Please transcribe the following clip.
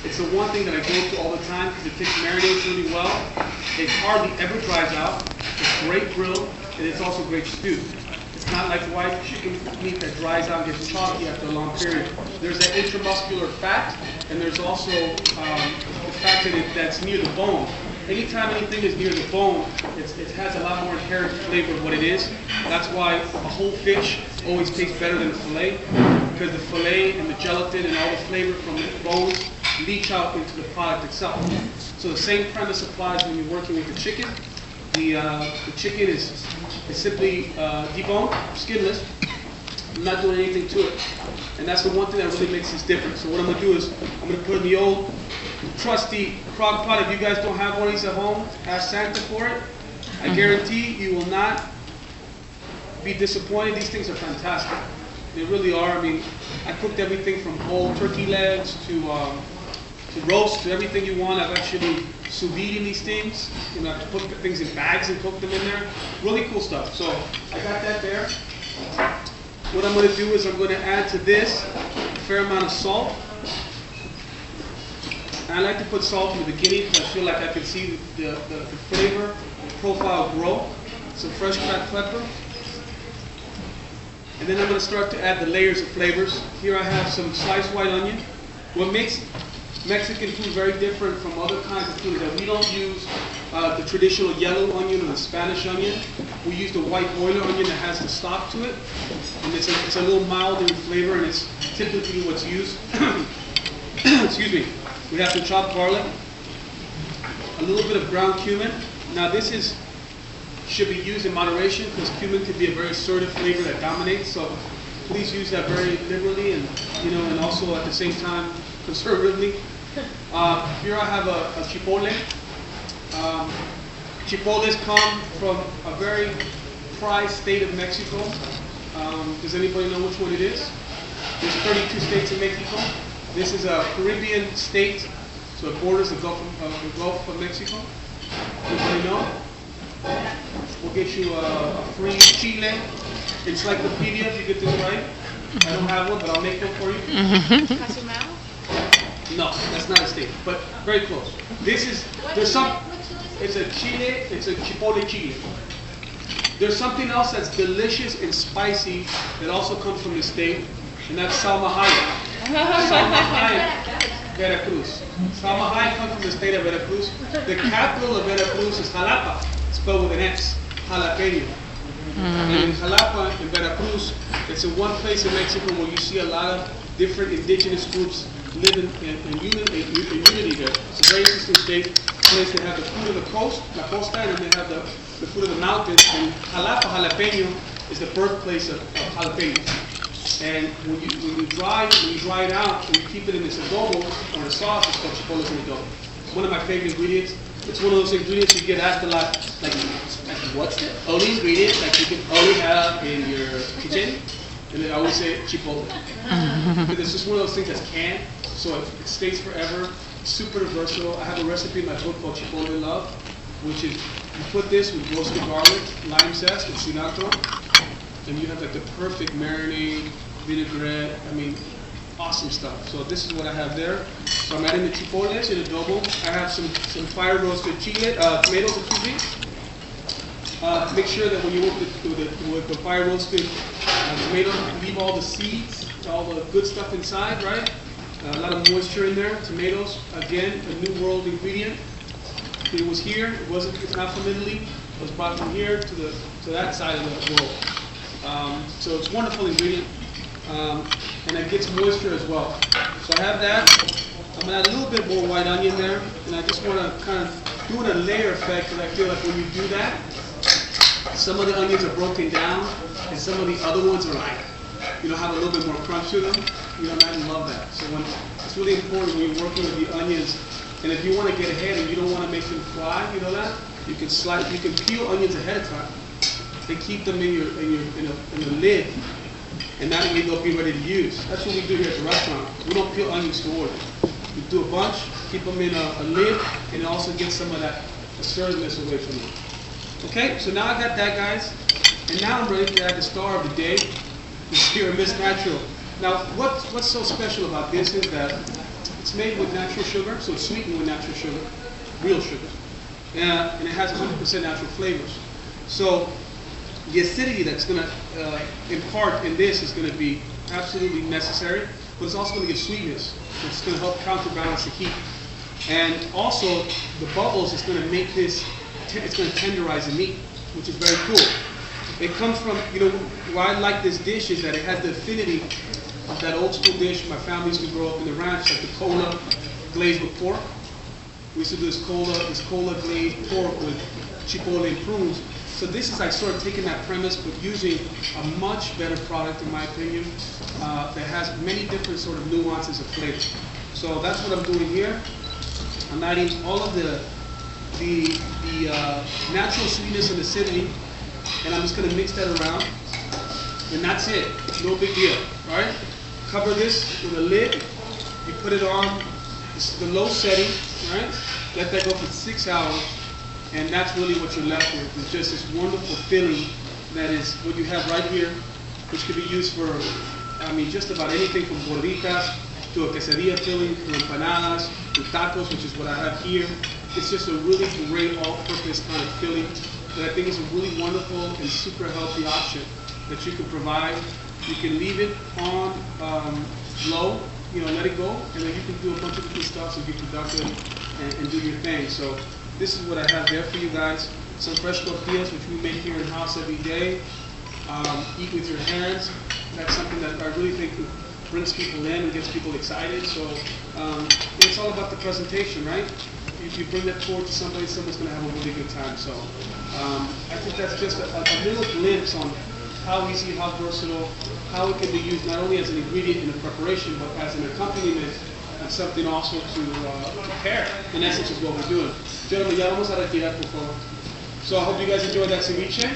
It's the one thing that I go to all the time because it takes marinates really well. It hardly ever dries out. It's great grilled, and it's also great stewed. It's not like white chicken meat that dries out and gets chalky after a long period. There's that intramuscular fat, and there's also the fact that's near the bone. Anytime anything is near the bone, it has a lot more inherent flavor of what it is. That's why a whole fish always tastes better than a fillet, because the fillet and the gelatin and all the flavor from the bones leach out into the product itself. So the same premise applies when you're working with the chicken. The chicken is simply deboned, skinless. I'm not doing anything to it. And that's the one thing that really makes this different. So what I'm going to do is I'm going to put in the old trusty crock pot. If you guys don't have one of these at home, ask Santa for it. I guarantee you will not be disappointed. These things are fantastic. They really are. I mean, I cooked everything from whole turkey legs to roast, to everything you want. I've actually sous vide these things. You know, I've put things in bags and cook them in there. Really cool stuff. So I got that there. What I'm going to do is I'm going to add to this a fair amount of salt. And I like to put salt in the beginning because I feel like I can see the flavor profile grow. Some fresh cracked pepper. And then I'm going to start to add the layers of flavors. Here I have some sliced white onion. What makes Mexican food very different from other kinds of food is that we don't use the traditional yellow onion or the Spanish onion. We use the white boiler onion that has the stock to it. And it's a little milder in flavor, and it's typically what's used. Excuse me. We have some chopped garlic, a little bit of ground cumin. Now this should be used in moderation because cumin can be a very assertive flavor that dominates. So please use that very liberally, and also at the same time conservatively. Here I have a chipotle. Chipotles come from a very prized state of Mexico. Does anybody know which one it is? There's 32 states in Mexico. This is a Caribbean state, so it borders the Gulf of Mexico. Anybody know? We'll get you a free Chile encyclopedia if you get this right. I don't have one, but I'll make one for you. Cozumel? No, that's not a state, but very close. It's a chipotle chile. There's something else that's delicious and spicy that also comes from the state, and that's salmahaya. Salmahaya, Veracruz. Salmahaya comes from the state of Veracruz. The capital of Veracruz is Jalapa, spelled with an X, jalapeño. And in Jalapa, in Veracruz, it's in one place in Mexico where you see a lot of different indigenous groups living in unity there. It's a very interesting state. Place they have the food of the coast, la costa, and then they have the food of the mountains. And Jalapa, jalapeño, is the birthplace of jalapeños. And when you dry it out and you keep it in this adobo or a sauce, it's called chipotle in adobo. It's one of my favorite ingredients. It's one of those ingredients you get asked a lot, like what's the only ingredient that you can only have in your kitchen? And then I always say chipotle. Because it's just one of those things that's canned, so it stays forever. It's super versatile. I have a recipe in my book called Chipotle Love, which is you put this with roasted garlic, lime zest, and cilantro, and you have like the perfect marinade, vinaigrette. I mean, awesome stuff. So this is what I have there. So I'm adding the chipotles in adobo. I have some fire roasted tomatoes, excuse me. Make sure that when you work with the fire roasted tomatoes, leave all the seeds, all the good stuff inside, right? A lot of moisture in there. Tomatoes, again, a new world ingredient. It was here. It's not from Italy. It was brought from here to that side of the world. So it's a wonderful ingredient, and it gets moisture as well. So I have that. I'm gonna add a little bit more white onion there, and I just want to kind of do it a layer effect because I feel like when you do that, some of the onions are broken down, and some of the other ones are like, have a little bit more crunch to them. And I love that. So it's really important when you're working with the onions, and if you want to get ahead and you don't want to make them fly, you can peel onions ahead of time and keep them in the lid, and that way they'll be ready to use. That's what we do here at the restaurant. We don't peel onions to order. We do a bunch, keep them in a lid, and it also gets some of that assertiveness away from them. Okay, so now I got that, guys, and now I'm ready to add the star of the day, the Spear Miss Natural. Now, what's so special about this is that It's made with natural sugar, so it's sweetened with natural sugar, real sugar. And it has 100% natural flavors. So the acidity that's going to impart in this is going to be absolutely necessary, but it's also going to give sweetness. It's going to help counterbalance the heat. And also, the bubbles is going to make this, it's going to tenderize the meat, which is very cool. It comes from, why I like this dish is that it has the affinity of that old school dish my family used to grow up in the ranch, like the cola glazed with pork. We used to do this cola glazed pork with chipotle and prunes. So this is like sort of taking that premise, but using a much better product, in my opinion, that has many different sort of nuances of flavor. So that's what I'm doing here. I'm adding all of the natural sweetness and acidity, and I'm just going to mix that around, and that's it. No big deal, right? Cover this with a lid. You put it on the low setting, right? Let that go for 6 hours, and that's really what you're left with. It's just this wonderful filling that is what you have right here, which could be used for, just about anything from gorditas to a quesadilla filling, to empanadas, to tacos, which is what I have here. It's just a really great all-purpose kind of filling that I think is a really wonderful and super healthy option that you can provide. You can leave it on low, let it go, and then you can do a bunch of different stuff and be productive and do your thing. So this is what I have there for you guys. Some fresh tortillas, which we make here in-house every day. Eat with your hands. That's something that I really think brings people in and gets people excited. So it's all about the presentation, right? If you bring that forward to somebody, someone's going to have a really good time. So I think that's just a little glimpse on how easy, how versatile, how it can be used not only as an ingredient in the preparation, but as an accompaniment and something also to pair. In essence, is what we're doing. Gentlemen, ya vamos a retirar, por favor. So I hope you guys enjoyed that ceviche.